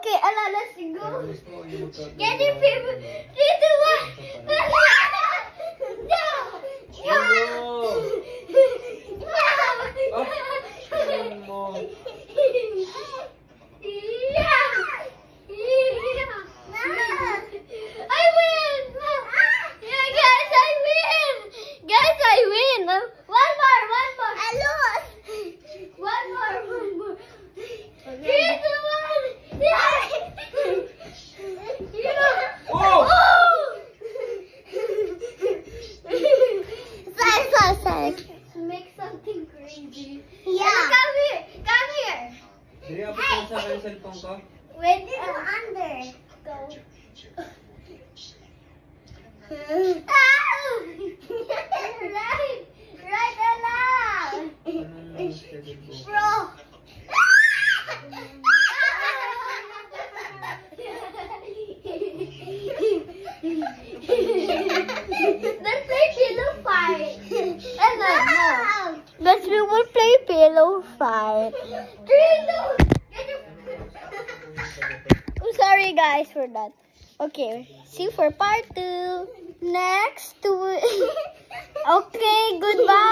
Okay, Ella, let's go. Get your favorite. 3, 2, 1. No! I win! Yeah, guys, I win! Guys, I win! One more! I lost! One more! 3, 2, 1! Yeah! Oh! Sorry. Make something crazy. Yeah. Come here. Dili ako sa cellphone ko. Wait, under. Go. Right, Ella. Anong schedule ko? Bro. Let's play pillow fight. Ella, no. We will play pillow fight. 3, 2. I'm sorry guys for that. Okay, see you for part 2. Next week. Okay, goodbye.